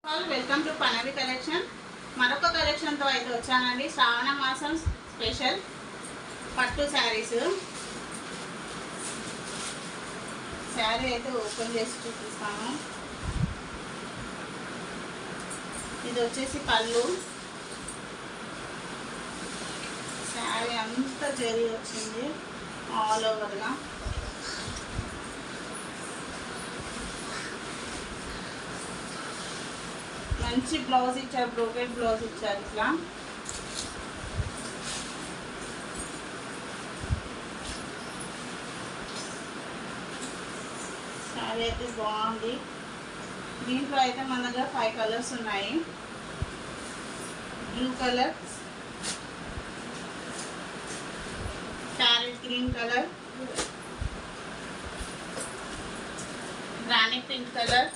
Welcome to పనవి collection. మరొక కలెక్షన్తో అయితే వచ్చానండి. శ్రావణ మాసం స్పెషల్ పట్టు శారీస్. శారీ అయితే ఓపెన్ చేసి చూపిస్తాను. ఇది వచ్చేసి పళ్ళు. శారీ అంతా జరీ వచ్చింది ఆల్ ఓవర్గా. మంచి బ్లౌజ్ ఇచ్చారు, బ్రోకెట్ బ్లౌజ్ ఇచ్చారు. ఇట్లా శారీ అయితే బాగుంది. దీంట్లో అయితే మన దగ్గర 5 కలర్స్ ఉన్నాయి. Blue colour, parrot green colour, granite pink colour,